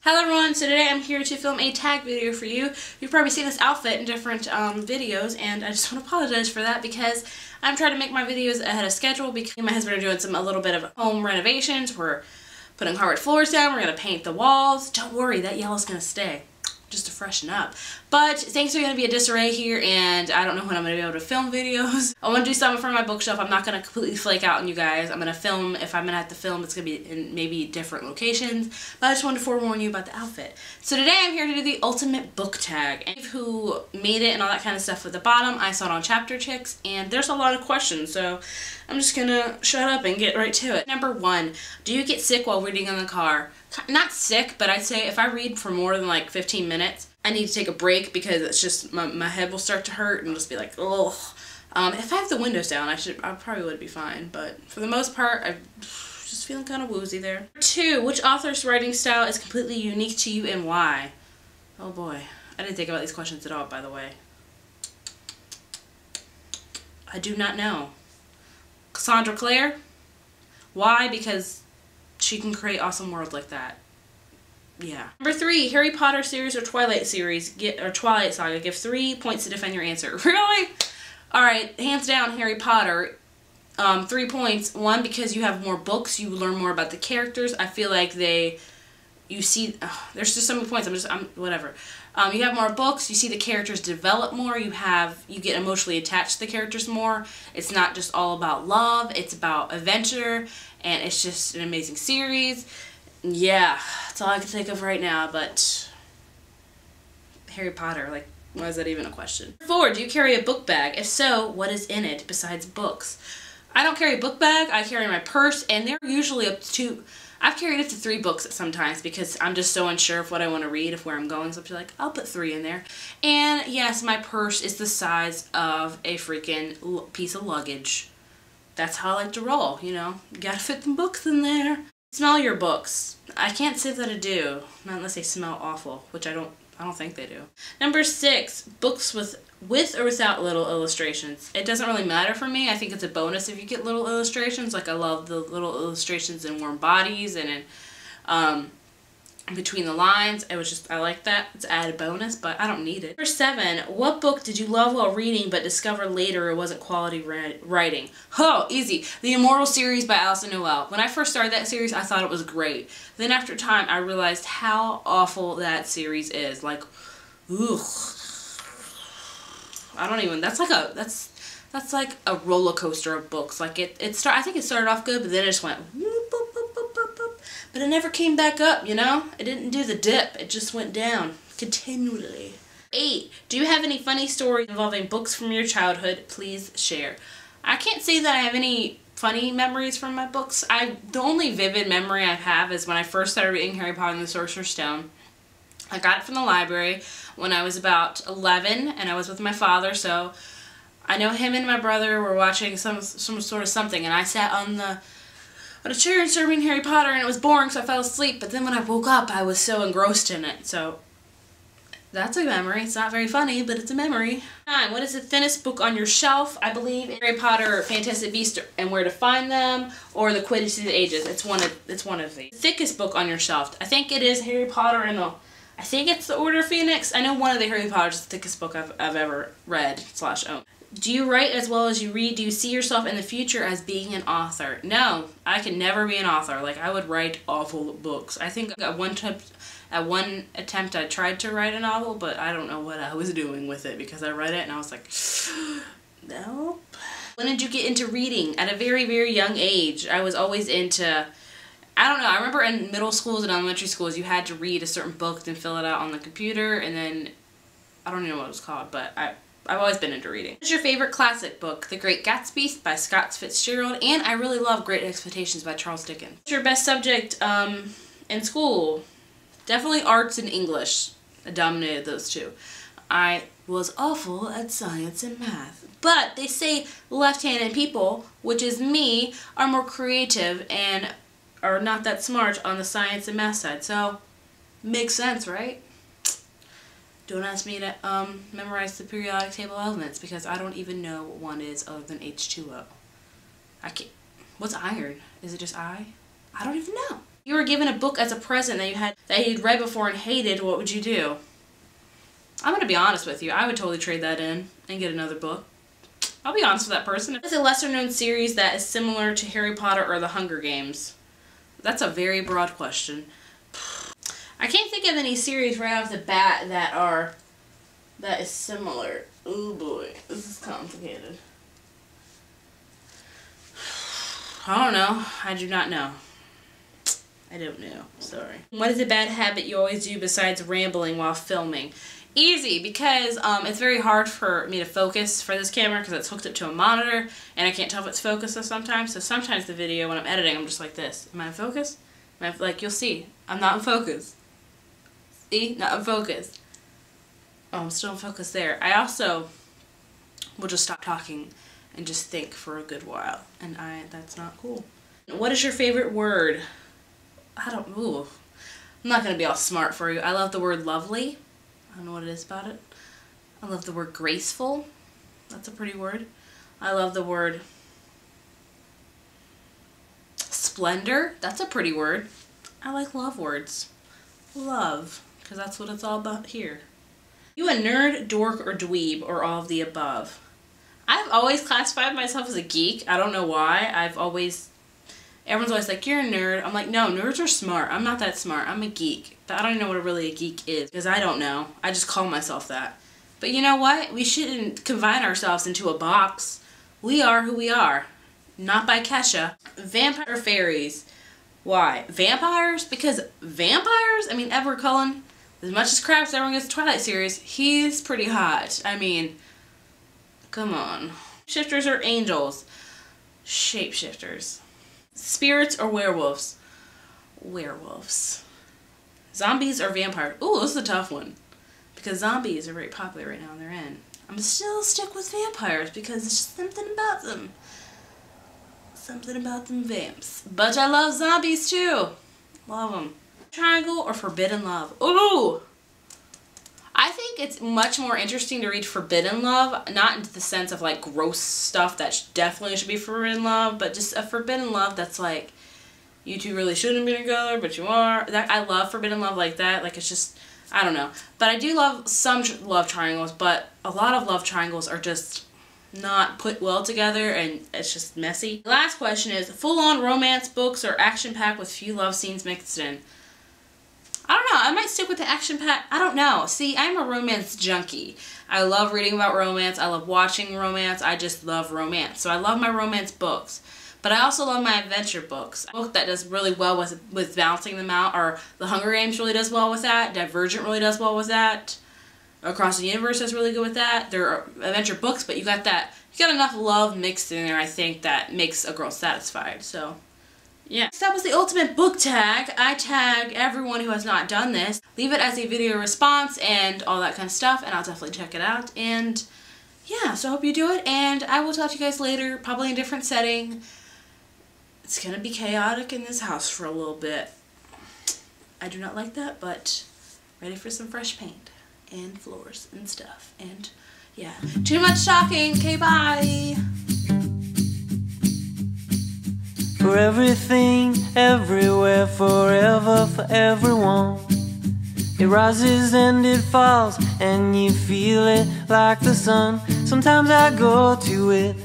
Hello everyone, so today I'm here to film a tag video for you. You've probably seen this outfit in different videos, and I just want to apologize for that because I'm trying to make my videos ahead of schedule because me and my husband are doing a little bit of home renovations. We're putting hardwood floors down, we're going to paint the walls. Don't worry, that yellow's going to stay, just to freshen up. But things are going to be a disarray here, and I don't know when I'm going to be able to film videos. I want to do something for my bookshelf. I'm not going to completely flake out on you guys. I'm going to film. If I'm going to have to film, it's going to be in maybe different locations. But I just wanted to forewarn you about the outfit. So today I'm here to do the ultimate book tag. And who made it and all that kind of stuff at the bottom, I saw it on Chapter Chicks, and there's a lot of questions, so I'm just going to shut up and get right to it. Number 1, do you get sick while reading in the car? Not sick, but I'd say if I read for more than like 15 minutes, I need to take a break because it's just, my head will start to hurt and just be like, ugh. If I have the windows down, I probably would be fine, but for the most part, I'm just feeling kind of woozy there. 2, which author's writing style is completely unique to you and why? Oh boy, I didn't think about these questions at all, by the way. I do not know. Cassandra Clare? Why? Because she can create awesome worlds like that. Yeah. Number 3, Harry Potter series or Twilight series, Twilight Saga. Give 3 points to defend your answer. Really? Alright, hands down, Harry Potter. 3 points. 1, because you have more books, you learn more about the characters. I feel like you see, there's just so many points, whatever. You have more books, you see the characters develop more, you get emotionally attached to the characters more. It's not just all about love, it's about adventure, and it's just an amazing series. Yeah, that's all I can think of right now, but Harry Potter, like, why is that even a question? 4, do you carry a book bag? If so, what is in it besides books? I don't carry a book bag, I carry my purse, and they're usually I've carried up to 3 books sometimes because I'm just so unsure of what I want to read, of where I'm going, so I'm like, I'll put 3 in there. And yes, my purse is the size of a freaking piece of luggage. That's how I like to roll, you know? You gotta fit them books in there. Smell your books. I can't say that I do, not unless they smell awful, which I don't think they do. Number 6, books with or without little illustrations. It doesn't really matter for me. I think it's a bonus if you get little illustrations. Like, I love the little illustrations in Warm Bodies and in Between the Lines. I like that. It's an added bonus, but I don't need it. Number 7, what book did you love while reading but discover later it wasn't quality writing? Oh, easy. The Immortal series by Alison Noel. When I first started that series, I thought it was great. Then after time, I realized how awful that series is. Like, ugh. I don't even, that's like a roller coaster of books. Like, I think it started off good, but then it just went whoop, boop, boop, boop, boop, boop. But it never came back up, you know? It didn't do the dip. It just went down continually. 8, do you have any funny stories involving books from your childhood? Please share. I can't say that I have any funny memories from my books. The only vivid memory I have is when I first started reading Harry Potter and the Sorcerer's Stone. I got it from the library when I was about 11, and I was with my father, so I know him and my brother were watching some sort of something, and I sat on a chair and started reading Harry Potter, and it was boring, so I fell asleep, but then when I woke up, I was so engrossed in it, so that's a memory. It's not very funny, but it's a memory. 9, what is the thinnest book on your shelf? I believe Harry Potter, Fantastic Beasts and Where to Find Them, or The Quidditch of the Ages. It's one of these. Thickest book on your shelf. I think it is Harry Potter and I think it's The Order of Phoenix. I know one of the Harry Potters is the thickest book I've ever read / owned. Do you write as well as you read? Do you see yourself in the future as being an author? No, I can never be an author. Like, I would write awful books. I think at one attempt I tried to write a novel, but I don't know what I was doing with it because I read it and I was like, nope. When did you get into reading? At a very, very young age. I was always into, I don't know, I remember in middle schools and elementary schools you had to read a certain book and fill it out on the computer, and then, I don't even know what it was called, but I've always been into reading. What's your favorite classic book? The Great Gatsby by Scott Fitzgerald, and I really love Great Expectations by Charles Dickens. What's your best subject in school? Definitely arts and English. I dominated those two. I was awful at science and math. But they say left-handed people, which is me, are more creative and are not that smart on the science and math side. So, makes sense, right? Don't ask me to memorize the periodic table of elements because I don't even know what one is other than H2O. I can't. What's iron? Is it just I? I don't even know. You were given a book as a present that you'd read before and hated, what would you do? I'm gonna be honest with you. I would totally trade that in and get another book. I'll be honest with that person. It's a lesser known series that is similar to Harry Potter or The Hunger Games. That's a very broad question. I can't think of any series right off the bat that is similar. Oh boy, this is complicated. I don't know. I do not know. I don't know. Sorry. What is a bad habit you always do besides rambling while filming? Easy, because it's very hard for me to focus for this camera because it's hooked up to a monitor and I can't tell if it's focused sometimes. So sometimes the video, when I'm editing, I'm just like this. Am I in focus? Like, you'll see. I'm not in focus. See? Not in focus. Oh, I'm still in focus there. I also will just stop talking and just think for a good while. And that's not cool. What is your favorite word? I'm not going to be all smart for you. I love the word lovely. I don't know what it is about it. I love the word graceful. That's a pretty word. I love the word splendor. That's a pretty word. I like love words. Love, because that's what it's all about here. You a nerd, dork, or dweeb, or all of the above? I've always classified myself as a geek. I don't know why. Everyone's always like, you're a nerd. I'm like, no, nerds are smart. I'm not that smart. I'm a geek. But I don't even know what really a geek is, because I don't know. I just call myself that. But you know what? We shouldn't confine ourselves into a box. We are who we are. Not by Kesha. Vampire or fairies? Why? Vampires? Because vampires? I mean, Edward Cullen, as much as crap as everyone gets the Twilight series, he's pretty hot. I mean, come on. Shifters or angels? Shapeshifters. Spirits or werewolves? Werewolves. Zombies or vampires? Ooh, this is a tough one. Because zombies are very popular right now on their end. I'm still stick with vampires because it's just something about them. Something about them vamps. But I love zombies too. Love them. Triangle or forbidden love? Ooh! I think it's much more interesting to read forbidden love, not in the sense of like gross stuff that definitely should be forbidden love, but just a forbidden love that's like, you two really shouldn't be together, but you are. I love forbidden love like that. Like, it's just, I don't know. But I do love some love triangles, but a lot of love triangles are just not put well together and it's just messy. The last question is, full-on romance books or action-packed with few love scenes mixed in? I don't know. I might stick with the action pack. I don't know. See, I'm a romance junkie. I love reading about romance. I love watching romance. I just love romance. So I love my romance books. But I also love my adventure books. A book that does really well with balancing them out, or The Hunger Games really does well with that. Divergent really does well with that. Across the Universe is really good with that. There are adventure books, but you got enough love mixed in there, I think, that makes a girl satisfied. So yeah, so that was the ultimate book tag. I tag everyone who has not done this. Leave it as a video response and all that kind of stuff, and I'll definitely check it out. And yeah, so I hope you do it, and I will talk to you guys later, probably in a different setting. It's gonna be chaotic in this house for a little bit. I do not like that, but ready for some fresh paint and floors and stuff. And yeah, too much talking. Okay, bye. For everything, everywhere, forever, for everyone. It rises and it falls, and you feel it like the sun. Sometimes I go to it,